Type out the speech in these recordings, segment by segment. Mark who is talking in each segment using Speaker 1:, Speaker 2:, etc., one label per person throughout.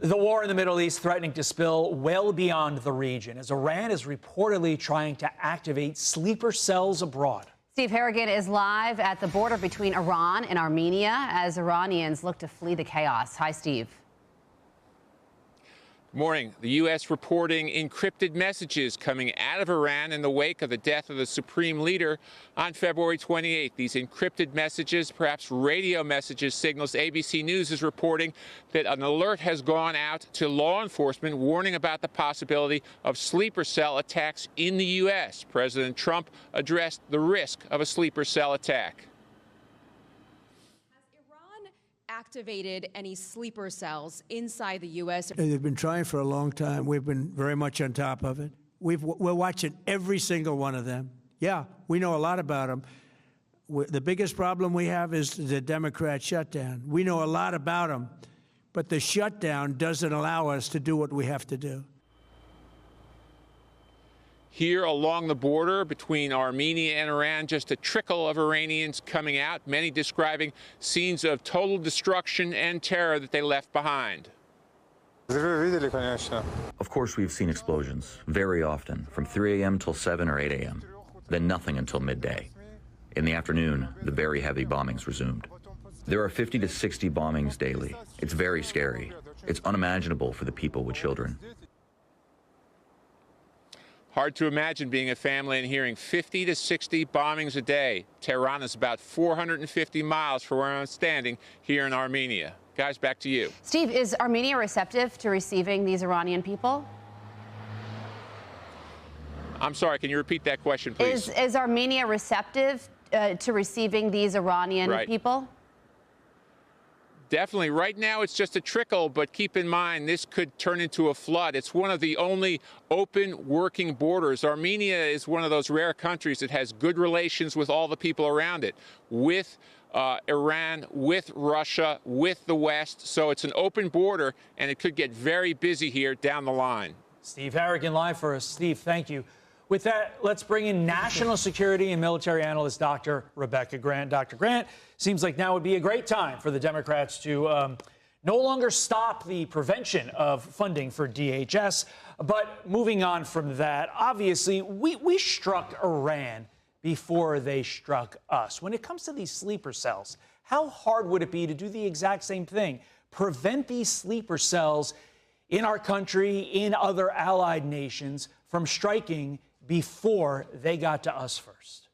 Speaker 1: The war in the Middle East threatening to spill well beyond the region as Iran is reportedly trying to activate sleeper cells abroad.
Speaker 2: Steve Harrigan is live at the border between Iran and Armenia as Iranians look to flee the chaos. Hi, Steve.
Speaker 3: Morning. The U.S. reporting encrypted messages coming out of Iran in the wake of the death of the supreme leader on February 28th. These encrypted messages, perhaps radio messages, signals ABC News is reporting that an alert has gone out to law enforcement warning about the possibility of sleeper cell attacks in the U.S. President Trump addressed the risk of a sleeper cell attack.
Speaker 4: Activated any sleeper cells inside the U.S.?
Speaker 5: They've been trying for a long time. We've been very much on top of it. We're watching every single one of them. Yeah, we know a lot about them. The biggest problem we have is the Democrat shutdown. We know a lot about them, but the shutdown doesn't allow us to do what we have to do.
Speaker 3: Here along the border between Armenia and Iran, just a trickle of Iranians coming out, many describing scenes of total destruction and terror that they left behind.
Speaker 6: Of course, we've seen explosions very often, from 3 a.m. till 7 or 8 a.m., then nothing until midday. In the afternoon, the very heavy bombings resumed. There are 50 to 60 bombings daily. It's very scary. It's unimaginable for the people with children.
Speaker 3: Hard to imagine being a family and hearing 50 to 60 bombings a day. Tehran is about 450 miles from where I'm standing here in Armenia. Guys, back to you.
Speaker 2: Steve, is Armenia receptive to receiving these Iranian people?
Speaker 3: I'm sorry, can you repeat that question, please?
Speaker 2: Is Armenia receptive to receiving these Iranian people?
Speaker 3: Definitely. Right now, it's just a trickle, but keep in mind, this could turn into a flood. It's one of the only open working borders. Armenia is one of those rare countries that has good relations with all the people around it, with Iran, with Russia, with the West. So it's an open border, and it could get very busy here down the line.
Speaker 1: Steve Harrigan live for us. Steve, thank you. With that, let's bring in national security and military analyst Dr. Rebecca Grant. Dr. Grant, seems like now would be a great time for the Democrats to no longer stop the prevention of funding for DHS. But moving on from that, obviously, we struck Iran before they struck us. When it comes to these sleeper cells, how hard would it be to do the exact same thing? Prevent these sleeper cells in our country, in other allied nations, from striking before they got to us first?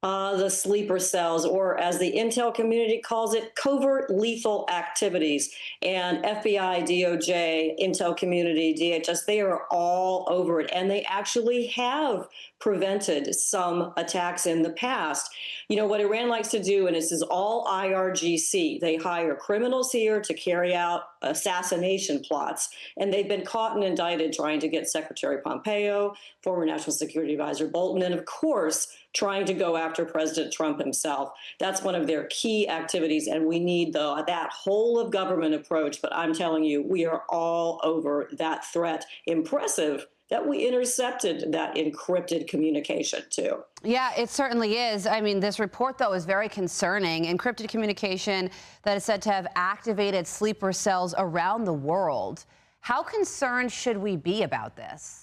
Speaker 7: The sleeper cells, or as the intel community calls it, covert lethal activities. And FBI, DOJ, intel community, DHS, they are all over it. And they actually have prevented some attacks in the past. You know, what Iran likes to do, and this is all IRGC, they hire criminals here to carry out assassination plots. And they've been caught and indicted trying to get Secretary Pompeo, former National Security Advisor Bolton, and of course, trying to go after President Trump himself. That's one of their key activities, and we need that whole of government approach. But I'm telling you, we are all over that threat. Impressive that we intercepted that encrypted communication, too.
Speaker 2: Yeah, it certainly is. I mean, this report, though, is very concerning. Encrypted communication that is said to have activated sleeper cells around the world. How concerned should we be about this?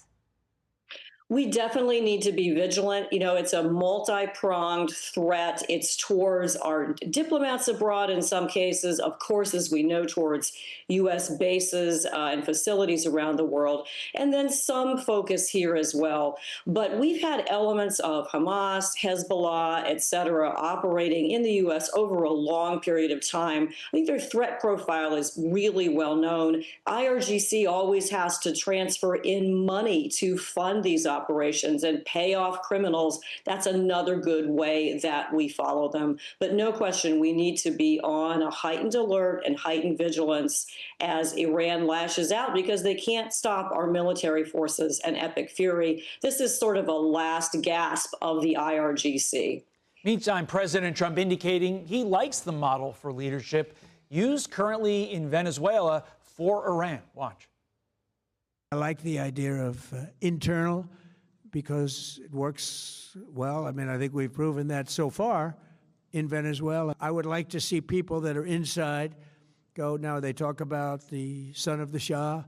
Speaker 7: We definitely need to be vigilant. You know, it's a multi-pronged threat. It's towards our diplomats abroad in some cases, of course, as we know, towards U.S. bases and facilities around the world, and then some focus here as well. But we've had elements of Hamas, Hezbollah, et cetera, operating in the U.S. over a long period of time. I think their threat profile is really well known. IRGC always has to transfer in money to fund these operations and pay off criminals. That's another good way that we follow them. But no question, we need to be on a heightened alert and heightened vigilance as Iran lashes out, because they can't stop our military forces and epic fury. This is sort of a last gasp of the IRGC.
Speaker 1: Meantime, President Trump indicating he likes the model for leadership used currently in Venezuela for Iran. Watch.
Speaker 5: I like the idea of internal, because it works well. I mean, I think we've proven that so far in Venezuela. I would like to see people that are inside go. Now, they talk about the son of the Shah.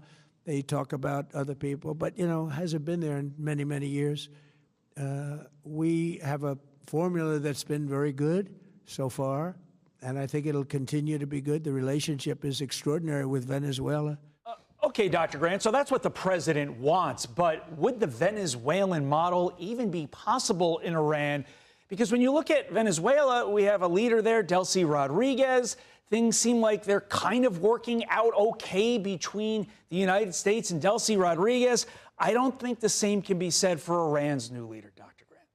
Speaker 5: They talk about other people, but, hasn't been there in many, many years. We have a formula that's been very good so far, and I think it'll continue to be good. The relationship is extraordinary with Venezuela.
Speaker 1: Okay, Dr. Grant, so that's what the president wants, but would the Venezuelan model even be possible in Iran? Because when you look at Venezuela, we have a leader there, Delcy Rodriguez. Things seem like they're kind of working out okay between the United States and Delcy Rodriguez. I don't think the same can be said for Iran's new leader, Dr. Grant.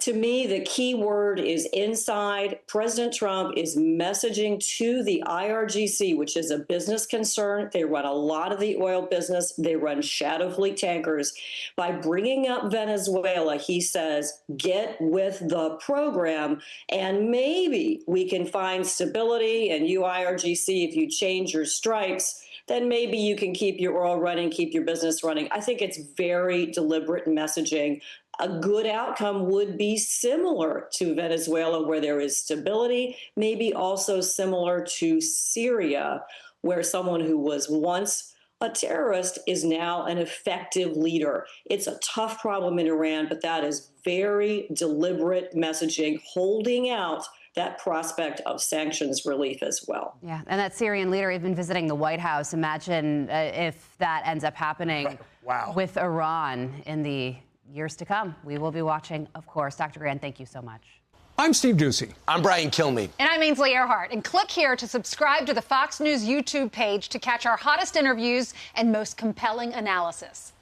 Speaker 7: To me, the key word is inside. President Trump is messaging to the IRGC, which is a business concern. They run a lot of the oil business. They run shadow fleet tankers. By bringing up Venezuela, he says, get with the program, and maybe we can find stability. And you, IRGC, if you change your stripes, then maybe you can keep your oil running, keep your business running. I think it's very deliberate messaging. A good outcome would be similar to Venezuela, where there is stability, maybe also similar to Syria, where someone who was once a terrorist is now an effective leader. It's a tough problem in Iran, but that is very deliberate messaging, holding out that prospect of sanctions relief as well.
Speaker 2: Yeah, and that Syrian leader even visiting the White House. Imagine if that ends up happening with Iran in the years to come. We will be watching, of course. Dr. Grant, thank you so much.
Speaker 8: I'm Steve Ducey.
Speaker 9: I'm Brian Kilmeade.
Speaker 10: And I'm Ainsley Earhart. And click here to subscribe to the Fox News YouTube page to catch our hottest interviews and most compelling analysis.